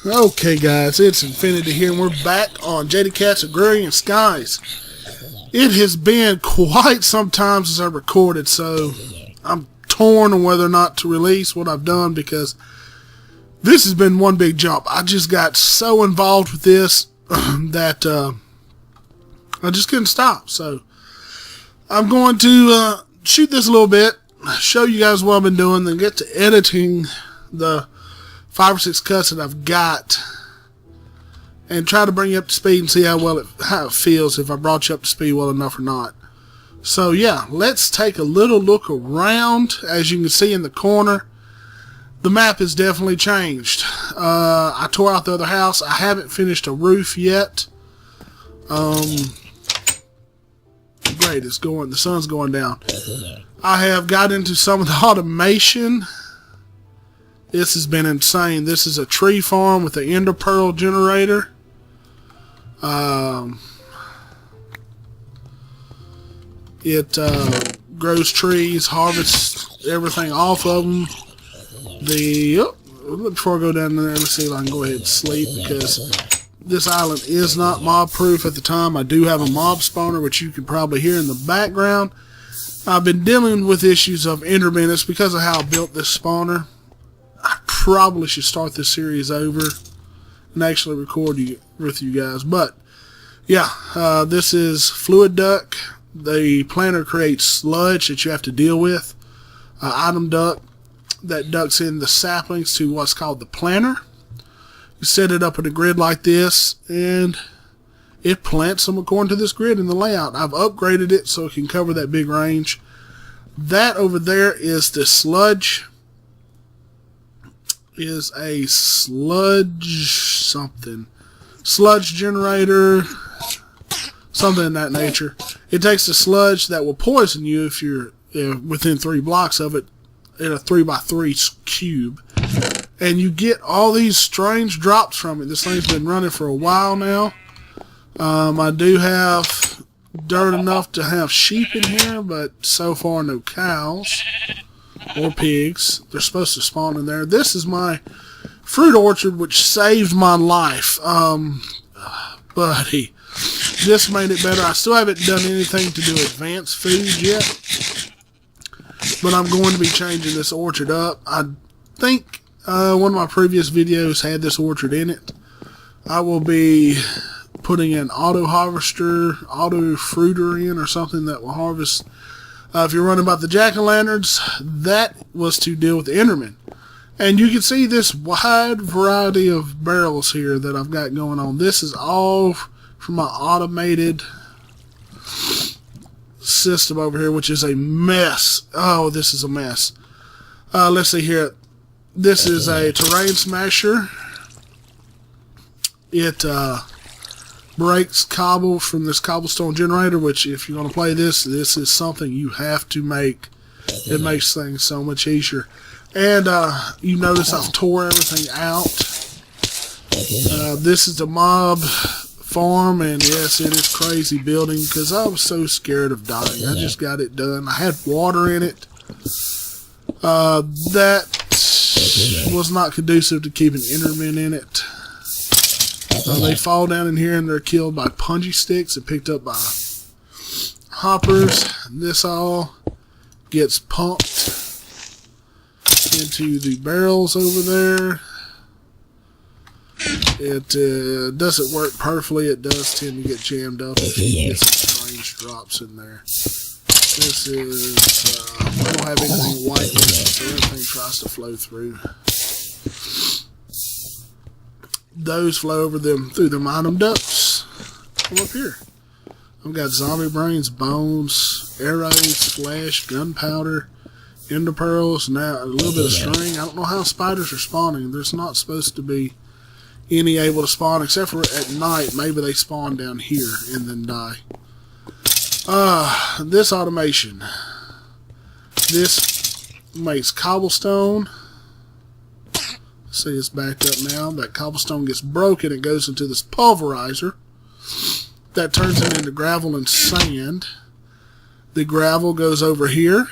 Okay guys, it's Infinity here and we're back on Jadedcat's Agrarian Skies. It has been quite some time since I recorded, so I'm torn on whether or not to release what I've done because this has been one big jump. I just got so involved with this that I just couldn't stop. So I'm going to shoot this a little bit, show you guys what I've been doing, then get to editing the 5 or 6 cuts that I've got and try to bring you up to speed and see how it feels, if I brought you up to speed well enough or not. So yeah, let's take a little look around. As you can see in the corner, the map has definitely changed. I tore out the other house. I haven't finished a roof yet. Great, the sun's going down. I have got into some of the automation. This has been insane. This is a tree farm with an ender pearl generator. It grows trees, harvests everything off of them. Before I go down there, let's see if I can go ahead and sleep, because this island is not mob proof at the time. I do have a mob spawner, which you can probably hear in the background. I've been dealing with issues of endermen. It's because of how I built this spawner. I probably should start this series over and actually record with you guys. But yeah, this is fluid duct. The planter creates sludge that you have to deal with. Item duct that ducts in the saplings to what's called the planter. You set it up in a grid like this, and it plants them according to this grid in the layout. I've upgraded it so it can cover that big range. That over there is the sludge. Is a sludge generator, something in that nature. It takes the sludge that will poison you if you're within 3 blocks of it in a 3x3 cube, and you get all these strange drops from it. This thing's been running for a while now. I do have dirt enough to have sheep in here, but so far no cows or pigs. They're supposed to spawn in there. This is my fruit orchard, which saved my life. Buddy, this made it better. I still haven't done anything to do advanced food yet, but I'm going to be changing this orchard up. I think one of my previous videos had this orchard in it. I will be putting an auto harvester, auto fruiter in, or something that will harvest. If you're running about the jack-o'-lanterns, that was to deal with the endermen. And you can see this wide variety of barrels here that I've got going on. This is all from my automated system over here, which is a mess. Oh, this is a mess. Let's see here. This is a terrain smasher. It breaks cobble from this cobblestone generator, which if you're going to play this is something you have to make. It makes things so much easier. And you notice I've tore everything out. This is the mob farm, and yes, it is crazy building because I was so scared of dying. I just got it done. I had water in it. That was not conducive to keeping endermen in it. They fall down in here and they're killed by punji sticks and picked up by hoppers. This all gets pumped into the barrels over there. It doesn't work perfectly. It does tend to get jammed up if you get some strange drops in there. This is, I don't have anything white in it, so everything tries to flow through. Those flow over them through the item ducts. Come up here. I've got zombie brains, bones, arrows, flesh, gunpowder, ender pearls, now a little bit of string. I don't know how spiders are spawning. There's not supposed to be any able to spawn except for at night. Maybe they spawn down here and then die. This automation. This makes cobblestone. See, it's backed up now. That cobblestone gets broken. It goes into this pulverizer. That turns it into gravel and sand. The gravel goes over here.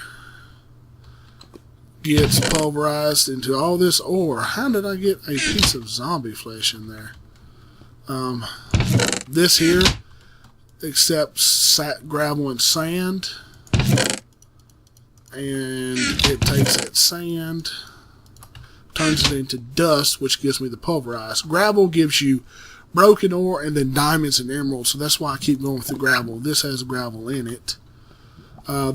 gets pulverized into all this ore. How did I get a piece of zombie flesh in there? This here accepts gravel and sand, and it takes that sand, turns it into dust, which gives me the pulverized. Gravel gives you broken ore and then diamonds and emeralds, so that's why I keep going with the gravel. This has gravel in it.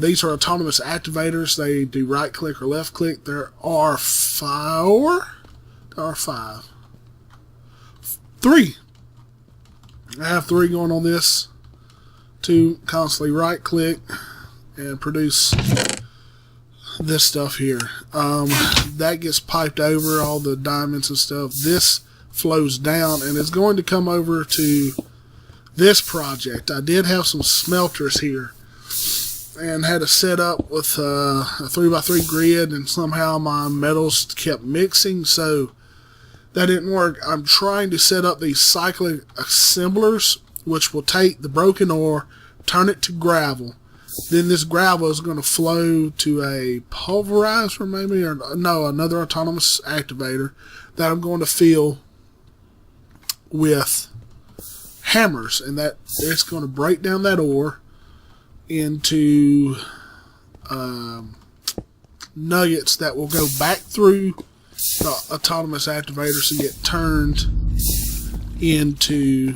These are autonomous activators. They do right click or left click. There are three. I have 3 going on this to constantly right click and produce this stuff here. That gets piped over, all the diamonds and stuff. This flows down and it's going to come over to this project. I did have some smelters here and had to set up with a 3x3 grid, and somehow my metals kept mixing, so that didn't work. I'm trying to set up these cyclic assemblers, which will take the broken ore, turn it to gravel. Then this gravel is going to flow to a pulverizer, maybe, or no, another autonomous activator that I'm going to fill with hammers, and that it's going to break down that ore into nuggets that will go back through the autonomous activators and get turned into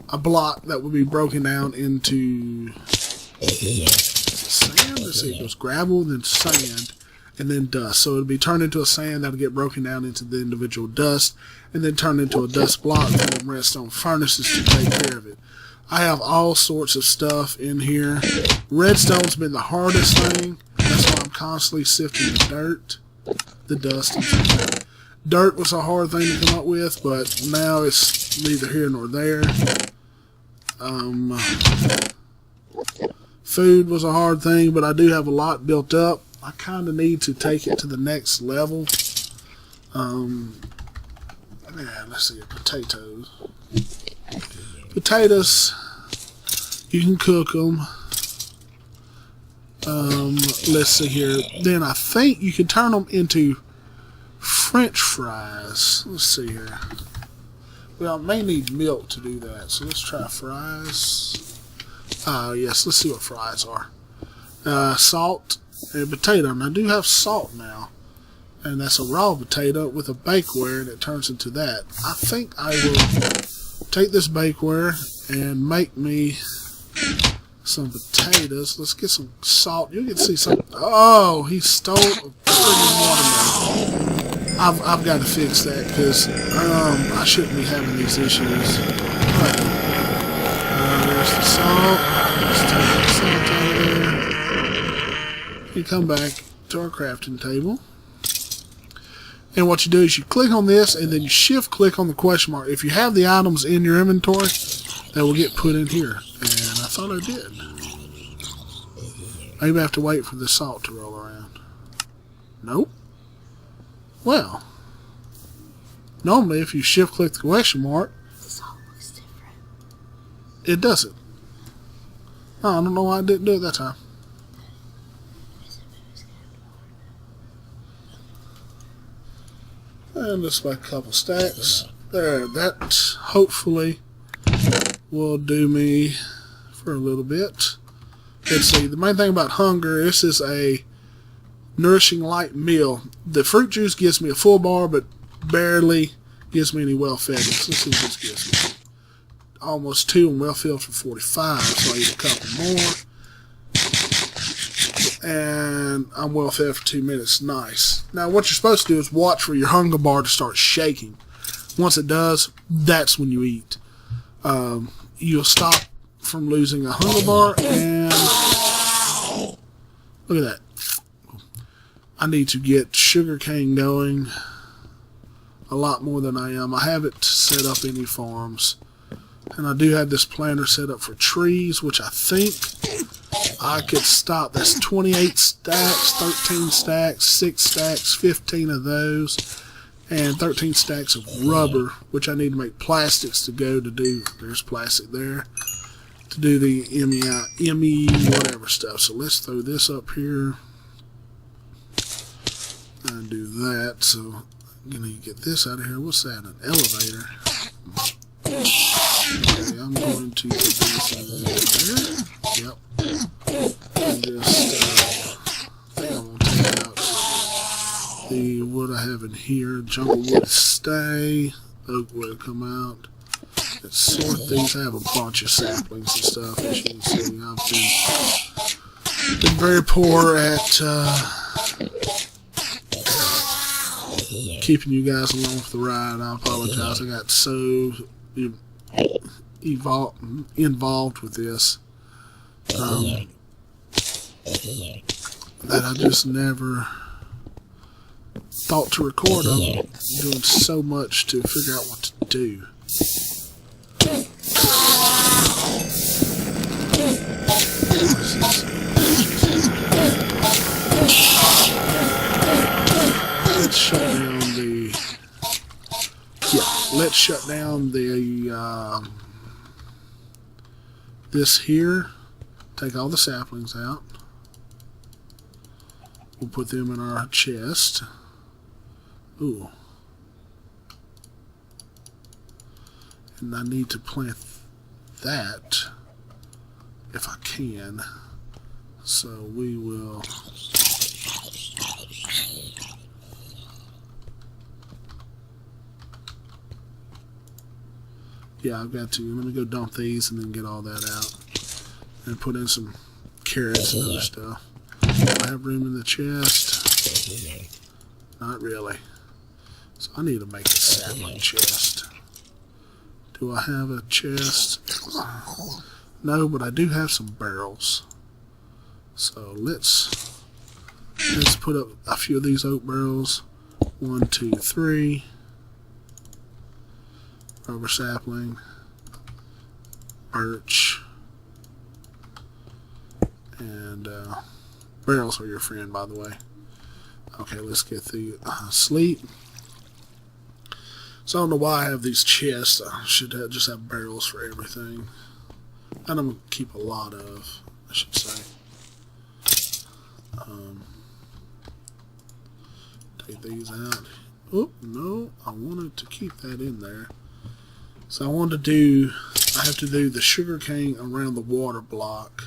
a block that will be broken down into sand. Let's see, it goes gravel, then sand, and then dust. So it'll be turned into a sand that'll get broken down into the individual dust, and then turned into a dust block for the redstone furnaces to take care of it. I have all sorts of stuff in here. Redstone's been the hardest thing. That's why I'm constantly sifting the dirt, the dust. Dirt was a hard thing to come up with, but now it's neither here nor there. Food was a hard thing, but I do have a lot built up. I kind of need to take it to the next level. Let's see, potatoes. Potatoes, you can cook them. Let's see here. Then I think you can turn them into French fries. Let's see here. Well, I may need milk to do that, so let's try fries. Yes, let's see what fries are. Salt and potato. And I do have salt now, and that's a raw potato with a bakeware, and it turns into that. I think I will take this bakeware and make me some potatoes. Let's get some salt. You can see some. Oh, he stole a friggin' watermelon. I've got to fix that because I shouldn't be having these issues. Right. There's the salt. Let's take the salt out of there. You come back to our crafting table. And what you do is you click on this and then you shift click on the question mark. If you have the items in your inventory, they will get put in here. And I thought I did. Maybe I have to wait for the salt to roll around. Nope. Well, normally if you shift click the question mark, the salt looks different. It doesn't. Oh, I don't know why I didn't do it that time. And just like a couple stacks. There, that hopefully will do me for a little bit. Let's see, the main thing about hunger, this is a nourishing light meal. The fruit juice gives me a full bar, but barely gives me any well-fedness. Let's see what this gives me. Almost 2 and well-filled for 45, so I eat a couple more. And I'm well fed for 2 minutes. Nice. Now what you're supposed to do is watch for your hunger bar to start shaking. Once it does, that's when you eat. You'll stop from losing a hunger bar, and look at that. I need to get sugarcane going a lot more than I am. I haven't set up any farms. And I do have this planter set up for trees, which I think I could stop. That's 28 stacks, 13 stacks, 6 stacks, 15 of those, and 13 stacks of rubber, which I need to make plastics to go to do. There's plastic there. To to do the ME whatever stuff. So let's throw this up here and do that. So I'm gonna get this out of here. What's that? An elevator. Okay, I'm going to put this in there. Yep. And just I think I'm gonna take out the wood I have in here. Jungle wood stay. Oak wood come out. Let's sort these. I have a bunch of saplings and stuff. As you can see, I've been very poor at keeping you guys along for the ride. I apologize. I got so involved with this that I just never thought to record. I'm doing so much to figure out what to do. Let's shut down the. Yeah, let's shut down the. This here. Take all the saplings out. We'll put them in our chest. Ooh. And I need to plant that if I can. So we will. Yeah, I've got to. Let me go dump these and then get all that out. And put in some carrots and other stuff. Do I have room in the chest? Not really. So I need to make a sapling chest. Do I have a chest? No, but I do have some barrels. So let's put up a few of these oak barrels. 1, 2, 3. Rubber sapling. Birch. And barrels are your friend, by the way. Okay, let's get the sleep. So I don't know why I have these chests. I should just have barrels for everything. And I'm going to keep a lot of, I should say. Take these out. Oh, no, I wanted to keep that in there. So I wanted to do, I have to do the sugar cane around the water block.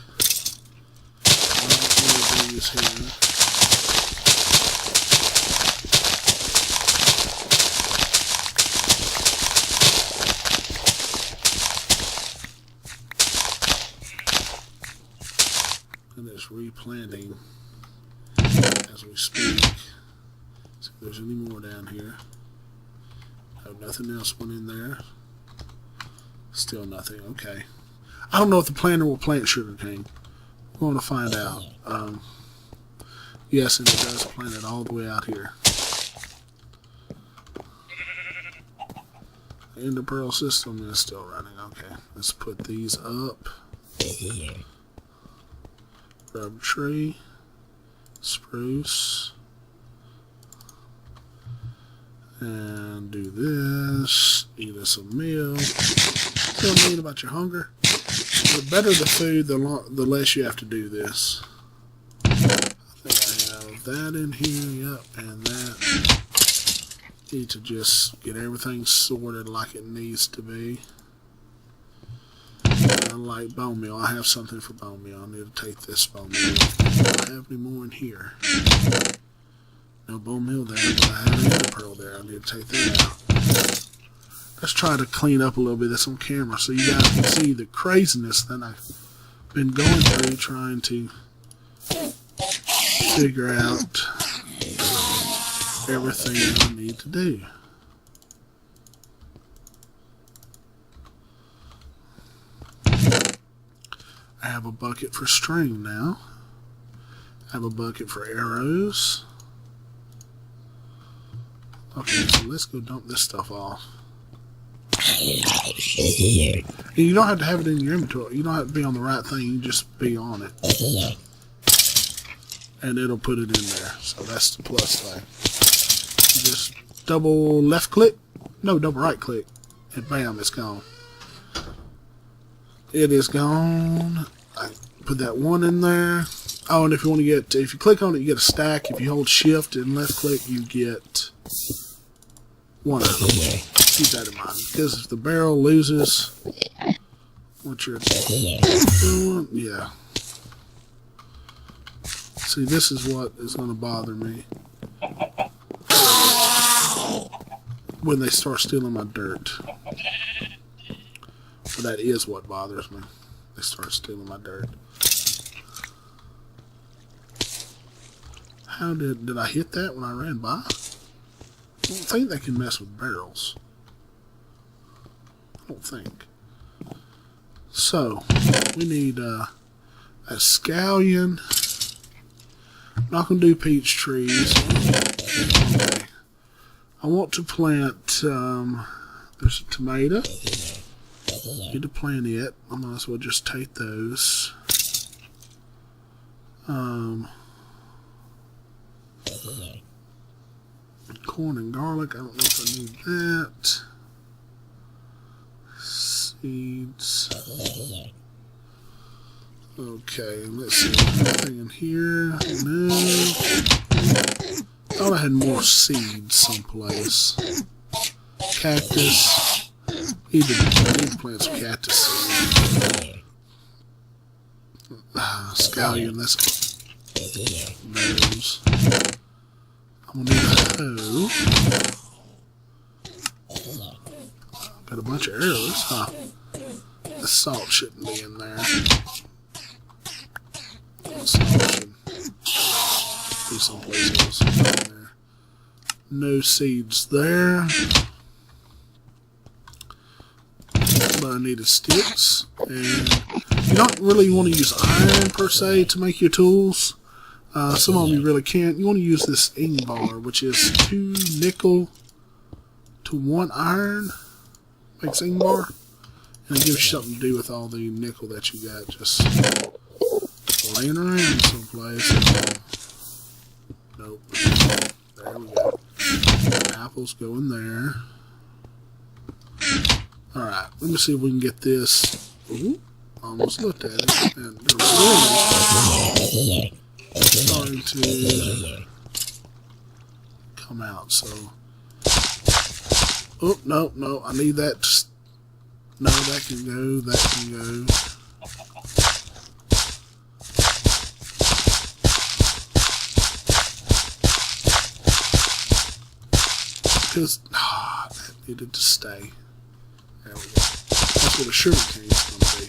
I'm going to do this here. And it's replanting as we speak. See if there's any more down here. Oh, nothing else went in there. Still nothing. Okay. I don't know if the planter will plant sugarcane. We're going to find out. Yes, and it does plant it all the way out here. The ender pearl system is still running. Okay. Let's put these up. Rubber tree, spruce, and do this. Eat us a meal. Tell me about your hunger. The better the food, the less you have to do this. I think I have that in here, yep, and that. Need to just get everything sorted like it needs to be. I like bone meal. I have something for bone meal. I need to take this bone meal. I don't have any more in here. No bone meal there, but I have an ender pearl there. I need to take that out. Let's try to clean up a little bit of this on camera so you guys can see the craziness that I've been going through trying to figure out everything I need to do. I have a bucket for string now. I have a bucket for arrows. Okay, so let's go dump this stuff off. And you don't have to have it in your inventory. You don't have to be on the right thing. You just be on it. And it'll put it in there. So that's the plus thing. You just double left click. No, double right click. And bam, it's gone. It is gone. I put that one in there. Oh, and if you want to get, if you click on it, you get a stack. If you hold Shift and left click, you get one item. Keep that in mind, because if the barrel loses what you're doing, yeah. See, this is what is going to bother me when they start stealing my dirt. But that is what bothers me. They start stealing my dirt. How did I hit that when I ran by? I don't think they can mess with barrels. I don't think. So, we need a scallion. I'm not going to do peach trees. Okay. I want to plant, there's a tomato. Need to plant it. I might as well just take those. Corn and garlic. I don't know if I need that. Seeds. Okay, let's see. Anything in here? No. Thought I had more seeds someplace. Cactus. I need to plant some cactus seeds. Scallion, that's those. I'm gonna need a hoe. Got a bunch of arrows, huh? The salt shouldn't be in there. Salt should be someplace else in there. No seeds there. But I needed sticks, and you don't really want to use iron per se to make your tools. Some of them you really can't. You want to use this bar, which is 2 nickel to 1 iron. Makes bar, and it gives you something to do with all the nickel that you got just laying around someplace. Nope. There we go. Apples go in there. Alright, let me see if we can get this. Ooh, almost looked at it. And they're really starting to come out, so. Oh, no, I need that. No, that can go, that can go. Because, that needed to stay. There we go. That's what a sugar cane is going to be.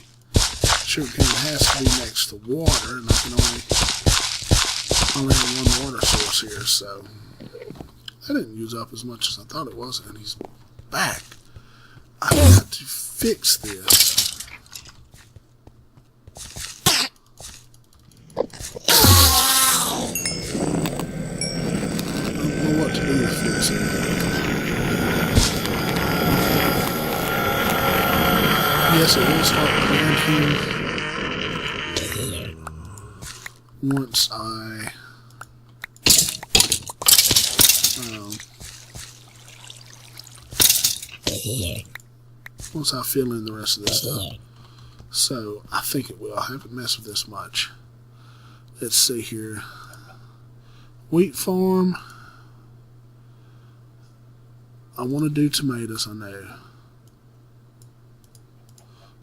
Sugar cane has to be next to water, and I can only have one water source here, so that didn't use up as much as I thought it was, and he's back. I've got to fix this. I don't know what to do to fix it. Yes, it will start planting once once I fill in the rest of this stuff. So, I think it will. I haven't messed with this much. Let's see here. Wheat farm. I want to do tomatoes, I know.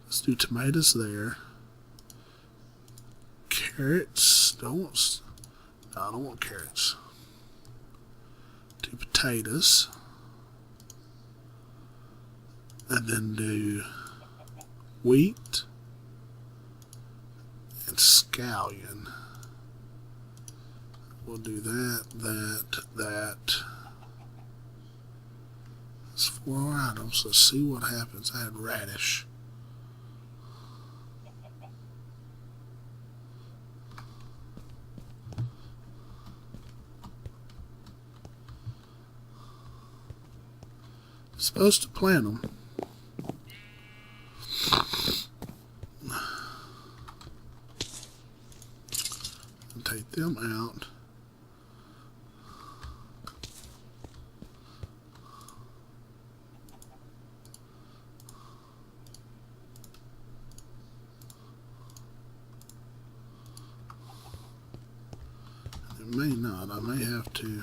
Let's do tomatoes there. Carrots. No, I don't want carrots. Do potatoes. And then do wheat and scallion. We'll do that. That's 4 items. Let's see what happens. I had radish. Supposed to plant them. And take them out. may not. I may have to.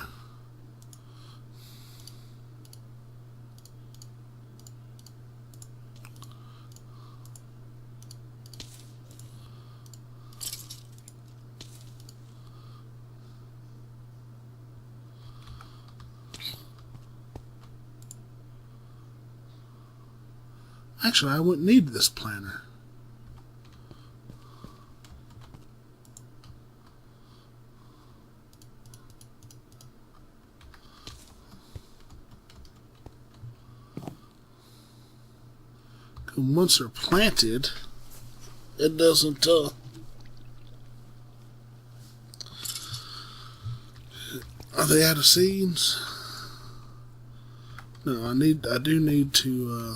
Actually, I wouldn't need this planter. Once they're planted, it doesn't are they out of seeds? No, I do need to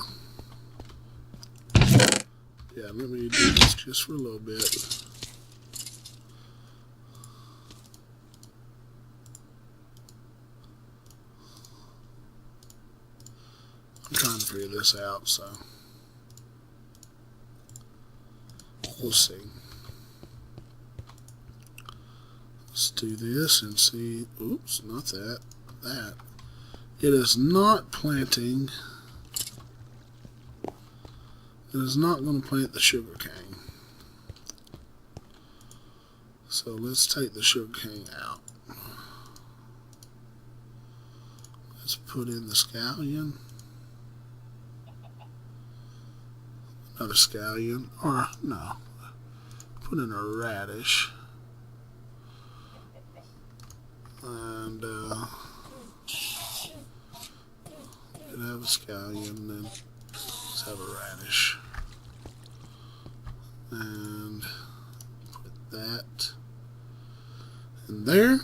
yeah, let me do this just for a little bit. I'm trying to figure this out, so we'll see. Let's do this and see. Oops, not that. That. It is not planting. It is not going to plant the sugar cane. So let's take the sugar cane out. Let's put in the scallion. Another scallion. Or, no. Put in a radish. And, could have a scallion, and then let's have a radish. And put that in there.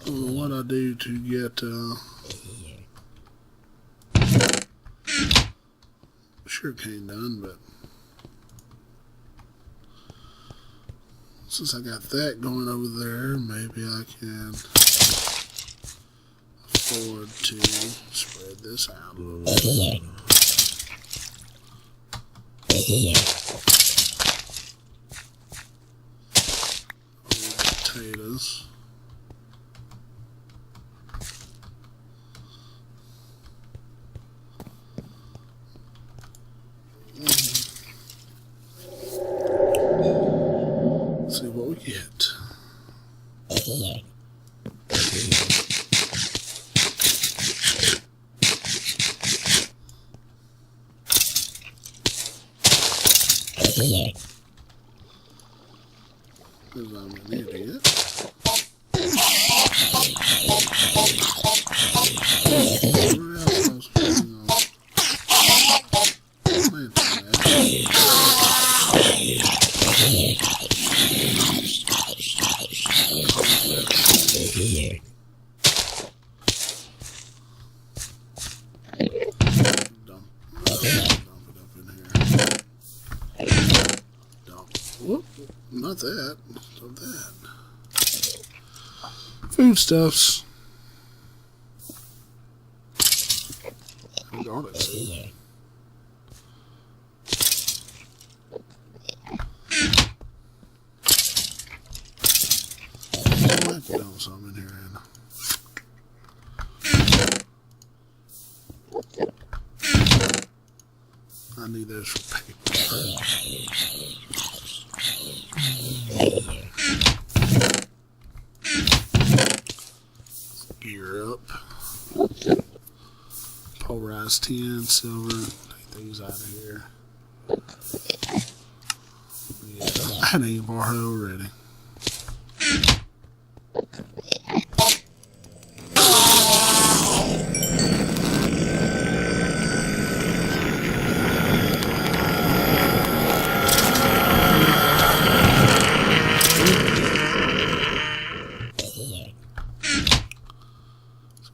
I don't know what I do to get sugarcane done, but since I got that going over there, maybe I can afford to spread this out a little bit. Potatoes. See what we get. Because I'm an idiot. Where else I was planning on planting that? Dump it up in here. Dump. Whoop. Not that. Not that. Foodstuffs. Garlic seed. I might throw some in here. I need those for paper. Gear up. Pulverized tin, silver. Take these out of here. Yeah, I had an bar already.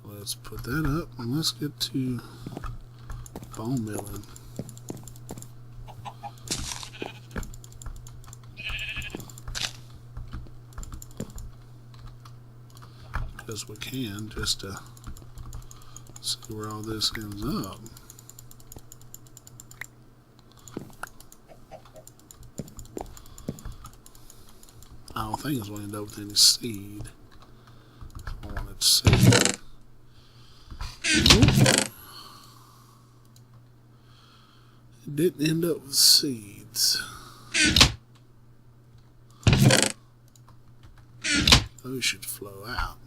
Let's put that up and let's get to bone milling. as we can, just to see where all this ends up. I don't think it's going to end up with any seed. I wanted seed. Nope. It didn't end up with seeds. Those should flow out.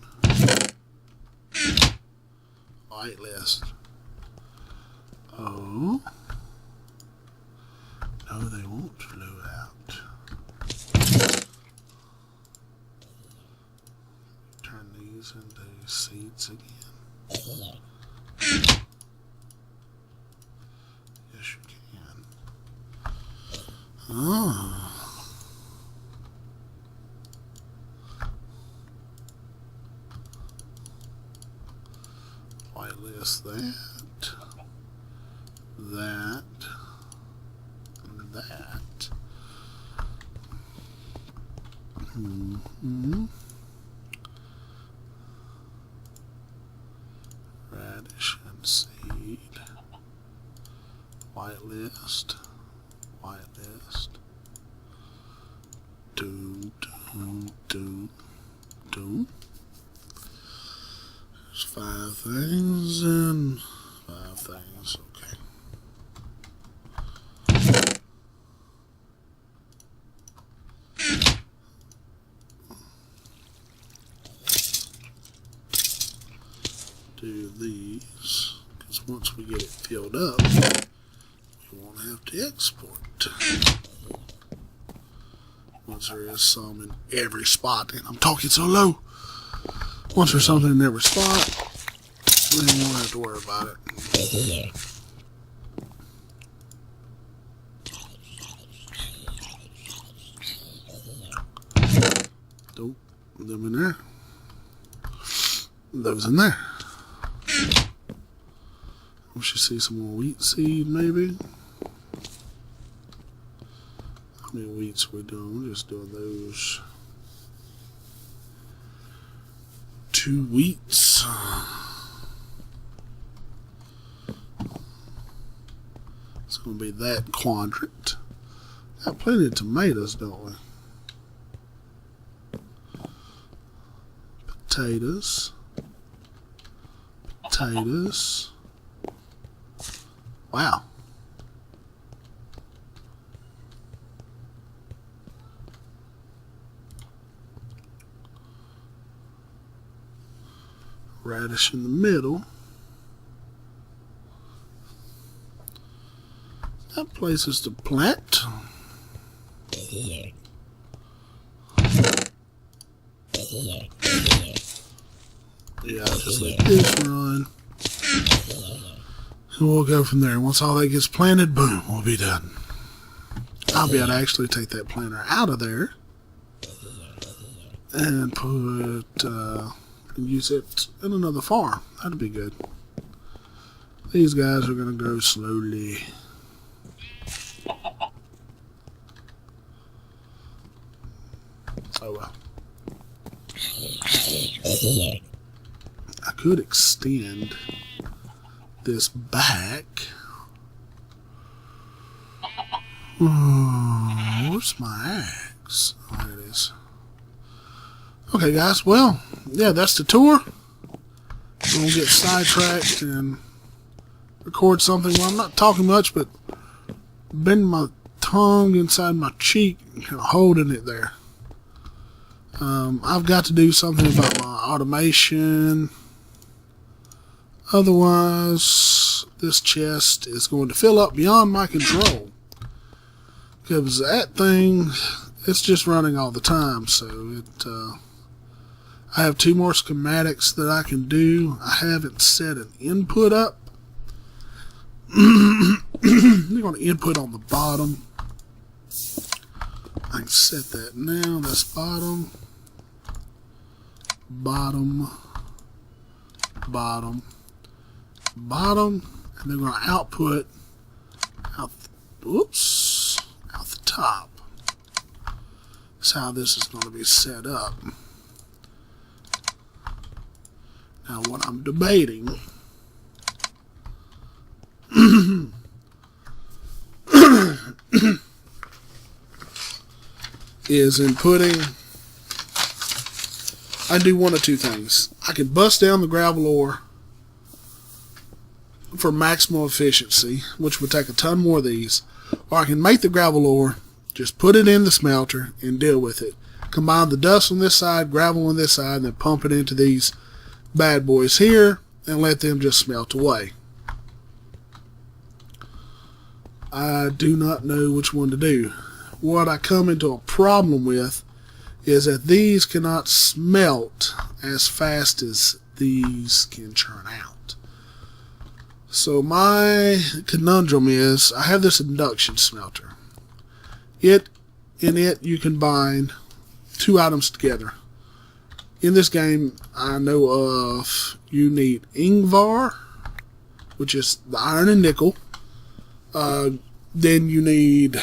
White list. Oh. No, they won't flow out. Turn these into seeds again. Yes, you can. Oh. Whitelist that, that, and that. Radish and seed. Whitelist, whitelist. Doom, doom, doom, doom. There's 5 things and 5 things, okay. Do these, because once we get it filled up, we won't have to export. Once there is some in every spot, and I'm talking so low. Once there's something in every spot, then you won't have to worry about it. Don't put them in there. Those in there. We should see some more wheat seed, maybe. How many wheats are we doing? We're just doing those. 2 wheats. It's going to be that quadrant. Got plenty of tomatoes, don't we? Potatoes. Potatoes. Wow. Radish in the middle. That places to plant. Yeah, just let this run. And we'll go from there. Once all that gets planted, boom, we'll be done. I'll be able to actually take that planter out of there and put and use it in another farm. That'd be good. These guys are going to grow slowly. Oh well. I could extend this back. Where's my axe? Oh, there it is. Okay, guys. Well, yeah, that's the tour. We're going to get sidetracked and record something. Well, I'm not talking much, but bending my tongue inside my cheek and kind of holding it there. I've got to do something about my automation. Otherwise, this chest is going to fill up beyond my control. Because that thing, it's just running all the time. So I have 2 more schematics that I can do. I haven't set an input up. I'm going to input on the bottom. I can set that now. That's bottom, bottom, bottom, bottom, and they're going to output out. Whoops, out the top. That's how this is going to be set up. Now what I'm debating is in putting, I do one of two things. I could bust down the gravel ore for maximal efficiency, which would take a ton more of these, or I can make the gravel ore, just put it in the smelter and deal with it. Combine the dust on this side, gravel on this side, and then pump it into these bad boys here and let them just smelt away. I do not know which one to do. What I come into a problem with is that these cannot smelt as fast as these can churn out. So my conundrum is, I have this induction smelter. In it you can bind two items together. In this game I know of, you need Ingvar, which is the iron and nickel. Then you need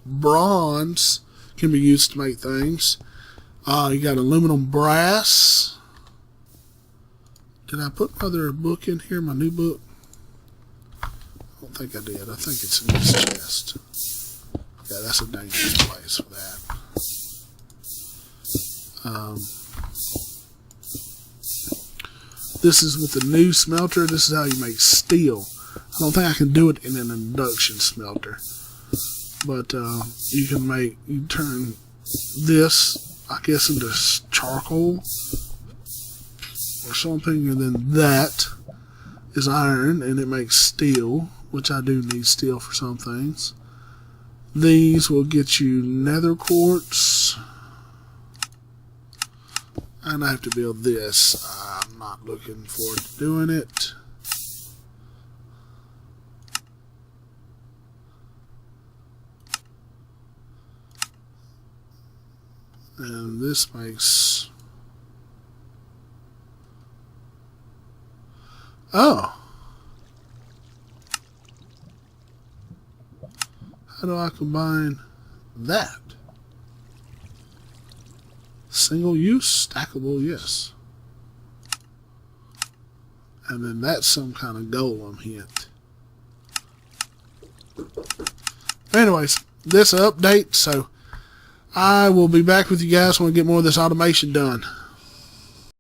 bronze, can be used to make things. You got aluminum brass. Did I put my other book in here, my new book? I don't think I did. I think it's in this chest. Yeah, that's a dangerous place for that. This is with the new smelter. This is how you make steel. I don't think I can do it in an induction smelter. But you can turn this, I guess, into charcoal or something, and then that is iron, and it makes steel, which I do need steel for some things. These will get you nether quartz, and I have to build this. I'm not looking forward to doing it. And this makes... Oh! How do I combine that? Single use, stackable, yes. And then that's some kind of golem hint. Anyways, this update, so I will be back with you guys when we get more of this automation done.